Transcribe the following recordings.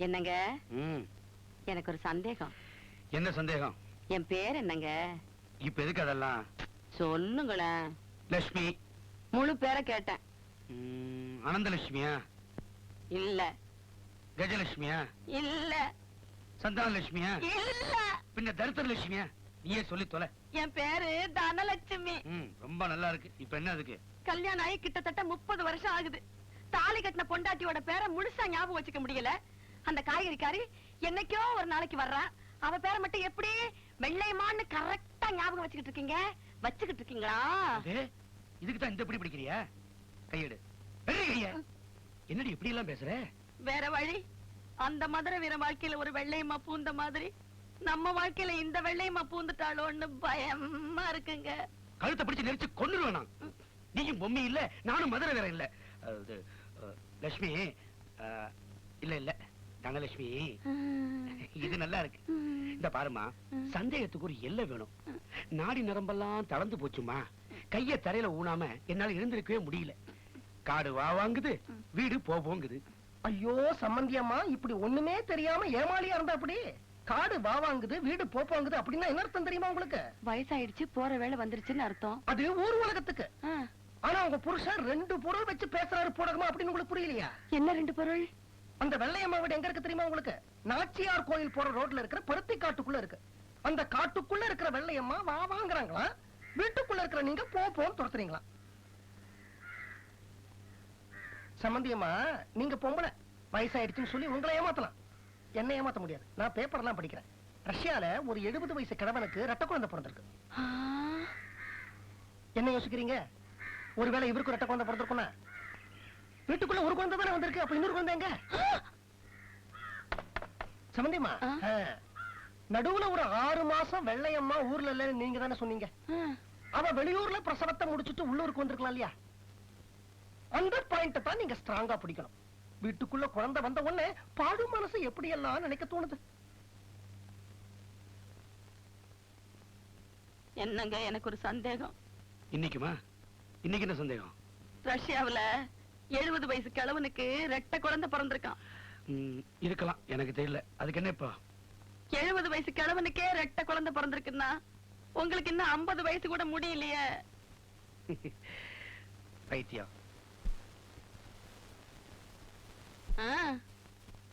என்னங்க? எனக்கு ஒரு சந்தேகம். என்ன சந்தேகம்? என் பேர் என்னங்க? இப்ப எதுக்கு அதெல்லாம்? சொல்லுங்களேன். லட்சுமி. முழு பேரை கேட்டேன். அனந்தலட்சுமியா? இல்ல. கஜலட்சுமியா? இல்ல. சந்தானலட்சுமியா? இல்ல. பின்ன தரித்திரலட்சுமியா? நீயே சொல்லி தொலை. என் பேரு தனலட்சுமி. ரொம்ப நல்லா இருக்கு. இப்ப என்ன அதுக்கு? கல்யாணம் ஆகி கிட்டத்தட்ட 30 வருஷம் ஆகுது. தாலி கட்டின பொண்டாட்டியோட பேரை முழுசா ஞாபகம் வச்சுக்க முடியல. அந்த காய்கறிக்காரி என்னைக்கோ ஒரு நாளைக்கு வர்றா. அவ பேரை மட்டும் எப்படி வெள்ளையம்மான்னு கரெக்டா ஞாபகம் வச்சுக்கிட்டு இருக்கீங்களா? இதுக்கு தான் இந்த பிடி பிடிக்கிறியா? கையெடு. என்னடி இப்படி எல்லாம் பேசுற? வேற வழி. அந்த மதுரை வீர வாழ்க்கையில ஒரு வெள்ளையம்மா பூந்த மாதிரி நம்ம வாழ்க்கையில இந்த வெள்ளையம்மா பூந்துட்டாளோன்னு பயமா இருக்குங்க. கழுத்தை பிடிச்சு நெரிச்சு கொன்னுருவேன். நீயும் பொம்மி இல்ல, நானும் மதுரை வீர இல்ல. லட்சுமி இல்ல இல்ல தனலட்சுமி, இது நல்லா இருக்கு. இந்த பாருமா, சந்தேகத்துக்கு ஒரு எல்லை வேணும். நாடி நரம்பெல்லாம் தளர்ந்து போச்சுமா. கைய தரையில ஊனாம என்னால இருந்திருக்கவே முடியல. காடு வா வாங்குது, வீடு போங்குது. ஐயோ சம்பந்தியம்மா, இப்படி ஒண்ணுமே தெரியாம ஏமாளியா இருந்தா அப்படி. காடு வா வாங்குது, வீடு போங்குது அப்படின்னா என்ன அர்த்தம் தெரியுமா உங்களுக்கு? வயசாயிடுச்சு, போற வேலை வந்துருச்சுன்னு அர்த்தம். அது ஊர் உலகத்துக்கு. ஆனா உங்க புருஷன் 2 பொருள் வச்சு பேசுறாரு போடகமா அப்படின்னு உங்களுக்கு புரியலையா? என்ன 2 பொருள்? அந்த வெள்ளையம்மா வீடு எங்க இருக்கு தெரியுமா உங்களுக்கு? நாச்சியார் கோயில் போற ரோட்ல இருக்கிற பருத்தி காட்டுக்குள்ள இருக்கு. அந்த காட்டுக்குள்ள இருக்கிற வெள்ளையம்மா வா வாங்குறாங்களா, வீட்டுக்குள்ள இருக்கிற நீங்க போன்னு துரத்துறீங்களா? சம்பந்தியம்மா, நீங்க பொம்பளை, வயசாயிடுச்சுன்னு சொல்லி உங்களை ஏமாத்தலாம், என்ன ஏமாத்த முடியாது. நான் பேப்பர்லாம் படிக்கிறேன். ரஷ்யால ஒரு 70 வயசு கிழவனுக்கு ரெட்ட குழந்தை பிறந்திருக்கு. என்ன யோசிக்கிறீங்க? ஒருவேளை இவருக்கு ரெட்ட குழந்தை பிறந்திருக்கும்னா வீட்டுக்குள்ள ஒரு குழந்தை தானே வந்திருக்கு, அப்ப இன்னொரு குழந்தை எங்க? சம்பந்தியம்மா, நடுவுல ஒரு 6 மாசம் வெள்ளையம்மா ஊர்ல இல்ல நீங்க தானே சொன்னீங்க. அவ வெளியூர்ல பிரசவத்தை முடிச்சுட்டு உள்ளூருக்கு வந்திருக்கலாம் இல்லையா? அந்த பாயிண்ட தான் நீங்க ஸ்ட்ராங்கா பிடிக்கணும். வீட்டுக்குள்ள குழந்தை வந்த உடனே பாடு மனசு எப்படி எல்லாம் நினைக்க தோணுது. என்னங்க, எனக்கு ஒரு சந்தேகம். இன்னைக்குமா? இன்னைக்கு என்ன சந்தேகம்? ரஷ்யாவுல 70 வயசு கிழவனுக்கு ரெட்ட குழந்தை பிறந்திருக்கான். இருக்கலாம், எனக்கு தெரியல. அதுக்கு என்ன இப்ப? 70 வயசு கிழவனுக்கே ரெட்ட குழந்தை பிறந்திருக்குன்னா உங்களுக்கு இன்னும் 50 வயசு கூட முடியலையே. பைத்தியம்.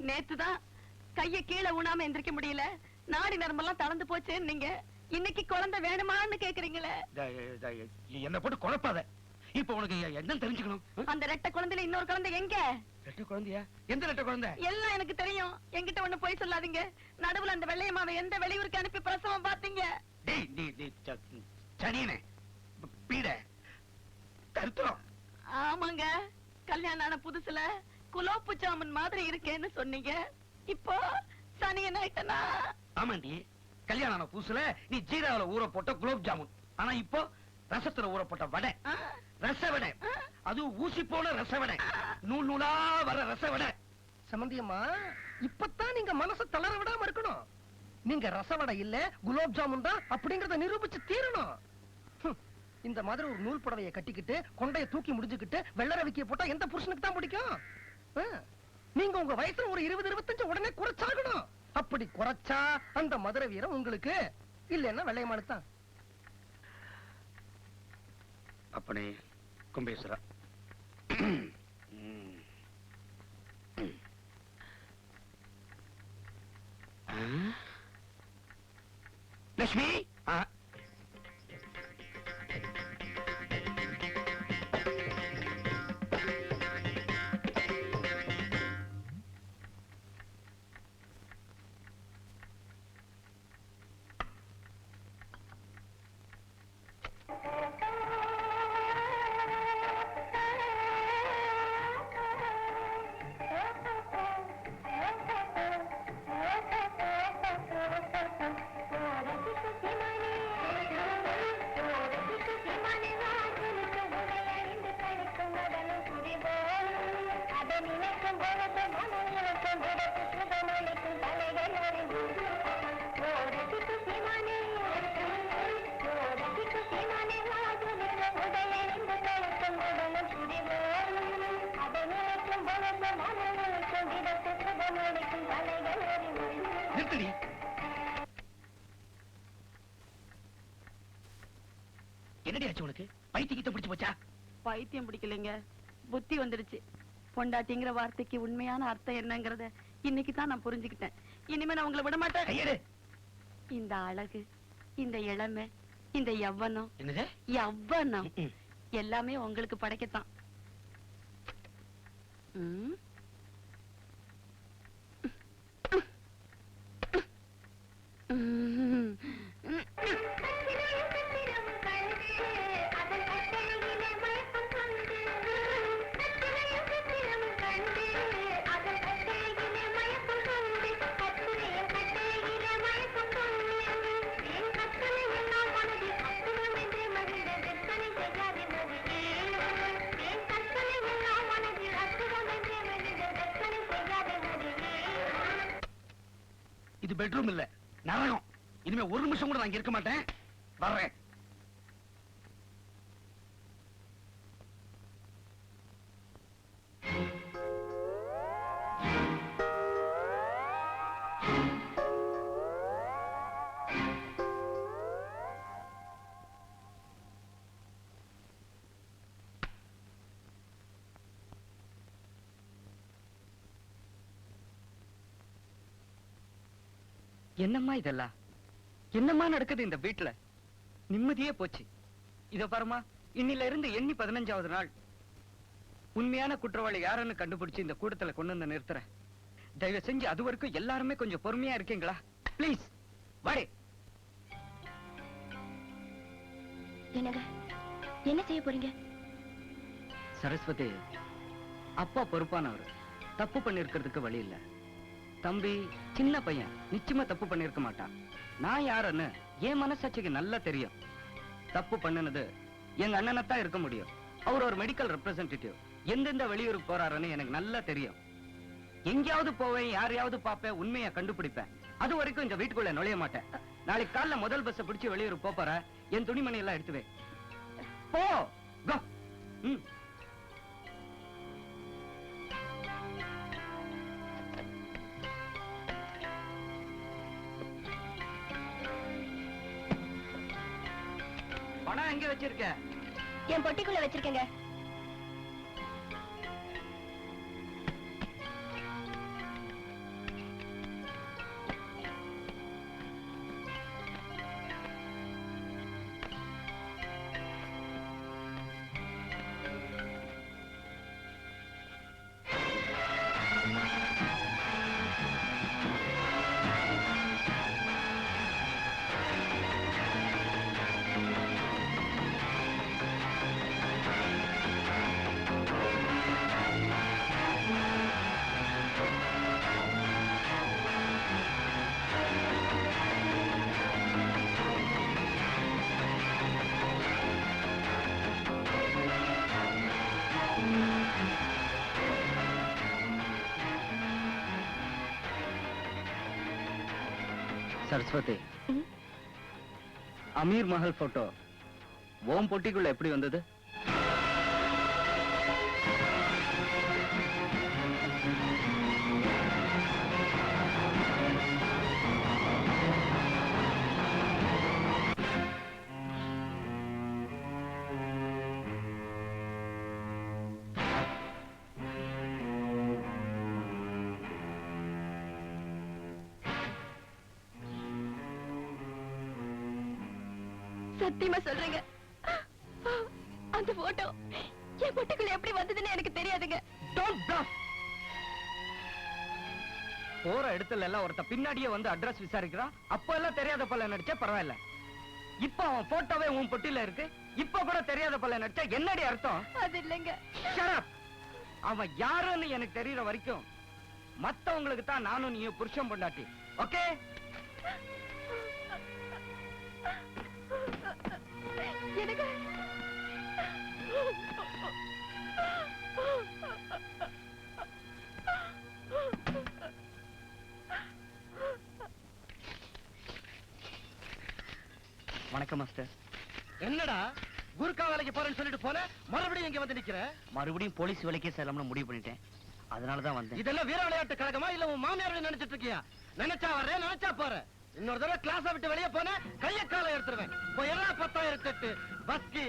நேத்துதான் கைய கீழே ஊனாம எந்திரிக்க முடியல, நாடி நரம்பெல்லாம் தளர்ந்து போச்சு. நீங்க இன்னைக்கு குழந்தை வேணுமான்னு கேக்குறீங்களே. என்ன போட்டு குழப்பாத. இப்ப உனக்கு என்ன தெரிஞ்சுக்கணும்? அந்த ரெட்ட குழந்தையில இன்னொரு குழந்தை எங்க? ரெட்ட குழந்தையா? எந்த ரெட்ட குழந்தை? எல்லாம் எனக்கு தெரியும், என்கிட்ட ஒண்ணு போய் சொல்லாதீங்க. நடுவுல அந்த வெள்ளையம்மாவை எந்த வெளியூருக்கு அனுப்பி பிரசவம் பாத்தீங்க? ஆமாங்க, கல்யாணம் ஆன புதுசுல குலோப்பு ஜாமுன் மாதிரி இருக்கேன்னு சொன்னீங்க. இப்போ சனியன் ஆயிட்டனா? ஆமாண்டி, கல்யாணம் ஆன புதுசுல நீ ஜீராவில ஊற போட்ட குலோப் ஜாமுன், ஆனா இப்போ ரசத்துல ஊற போட்ட வடை, ரச வடை. அது ஊசி போல ரச வடை, நூல் நூலா வர ரச வடை. சம்பந்தியம்மா, இப்பதான் நீங்க மனசை தளர விடாம இருக்கணும். நீங்க ரசவடை இல்ல குலோப் ஜாமுன் தான் அப்படிங்கறத நிரூபிச்சு தீரணும். இந்த மாதிரி ஒரு நூல் புடவையை கட்டிக்கிட்டு கொண்டைய தூக்கி முடிஞ்சுக்கிட்டு வெள்ளர விக்கிய போட்டா எந்த புருஷனுக்கு தான் பிடிக்கும்? நீங்க உங்க வயசுல ஒரு 20-25 உடனே குறைச்சாகணும். அப்படி குறைச்சா அந்த மதுரை வீரம் உங்களுக்கு, இல்லன்னா வெள்ளையம்மாளுக்கு தான். அப்பனே கும்பேஸ்வரா, லட்சுமி, Thank you. நிறுத்தடி. என்னடி ஆச்சு உனக்கு? பைத்தியத்தை பிடிச்சு போச்சா? பைத்தியம் பிடிக்கலைங்க, புத்தி வந்துடுச்சு. பொண்டாட்டிங்கிற வார்த்தைக்கு உண்மையான அர்த்தம் என்னங்கறத இன்னைக்கு தான் நான் புரிஞ்சுக்கிட்டேன். இனிமே நான் உங்களை விட மாட்டேன். கையெடு. இந்த அழகு, இந்த இளமை, இந்த யவ்வனம், என்னது? யவ்வனம் எல்லாமே உங்களுக்கு படைக்கத்தான். ம். ம். இது பெட்ரூம் இல்ல, நரகம். இனிமே ஒரு நிமிஷம் கூட நான் இங்க இருக்க மாட்டேன். வர்றேன். என்னம்மா இதெல்லாம்? என்னம்மா நடக்குது இந்த வீட்டுல? நிம்மதியே போச்சு. இத பாருமா, இன்னில இருந்து எண்ணி 15வது நாள். உண்மையான குற்றவாளி யாருன்னு கண்டுபிடிச்சு இந்த கூட்டத்துல கொண்டு வந்து நிறுத்துறேன். தயவு செஞ்சு அது வரைக்கும் எல்லாருமே கொஞ்சம் பொறுமையா இருக்கீங்களா? பிளீஸ் வாடே. என்னங்க, என்ன செய்ய போறீங்க? சரஸ்வதி, அப்பா பொறுப்பானவர். தப்பு பண்ணிருக்கிறதுக்கு வழி இல்ல. தம்பி சின்ன பையன், நிச்சயமா தப்பு பண்ணிருக்க மாட்டான். நான் யாருன்னு என் மனசாட்சிக்கு நல்லா தெரியும். தப்பு பண்ணுனது எங்க அண்ணனத்தான் இருக்க முடியும். அவர் ஒரு மெடிக்கல் ரெப்ரசன்டேட்டிவ். எந்தெந்த வெளியூருக்கு போறாருன்னு எனக்கு நல்லா தெரியும். எங்கேயாவது போவேன், யாரையாவது பாப்பேன், உண்மையை கண்டுபிடிப்பேன். அது வரைக்கும் இந்த வீட்டுக்குள்ள நுழைய மாட்டேன். நாளைக்கு காலைல முதல் பஸ் பிடிச்சு வெளியூர் போற, என் துணிமணி எல்லாம் எடுத்துவே. போ. கோ. ம். பணம் எங்க வச்சிருக்க? என் பொட்டிக்குள்ள வச்சிருக்கேங்க. சரஸ்வதி, அமீர் மஹல் போட்டோ ஓம் பொட்டிக்குள்ள எப்படி வந்தது? சத்தியமா சொல்றேங்க, அந்த போட்டோ என் பொட்டிக்குள்ள எப்படி வந்ததுன்னு எனக்கு தெரியாதுங்க. Don't bluff. போற இடத்துல எல்லாம் ஒருத்த பின்னாடியே வந்து அட்ரஸ் விசாரிக்கிறான். அப்ப எல்லாம் தெரியாத பல்ல நடிச்சா பரவாயில்ல. இப்ப அவன் போட்டோவே உன் பொட்டில இருக்கு. இப்ப கூட தெரியாத பல்ல நடிச்சா என்னடி அர்த்தம்? அது இல்லைங்க. Shut up. அவன் யாருன்னு எனக்கு தெரியற வரைக்கும் மத்தவங்களுக்கு தான் நானும் நீயும் புருஷன் பொண்டாட்டி. ஓகே? எனக்கு வணக்கம் மாஸ்டர். என்னடா குர்கா வேலைக்கு போறேன்னு சொல்லிட்டு போல மறுபடியும் இங்க வந்து நிக்கிற? மறுபடியும் போலீஸ் வேலைக்கே செல்லணும்னு முடிவு பண்ணிட்டேன். அதனாலதான் வந்தேன். இதெல்லாம் வீர விளையாட்டு கழகமா இல்ல உன் மாமியார் நினைச்சிட்டு இருக்கியா? நினைச்சா வரேன், நினைச்சா போறேன். இன்னொரு தடவை கிளாஸ விட்டு வெளியே போன கைய காலை எடுத்துருவேன். போய் 10,008 பஸ்கி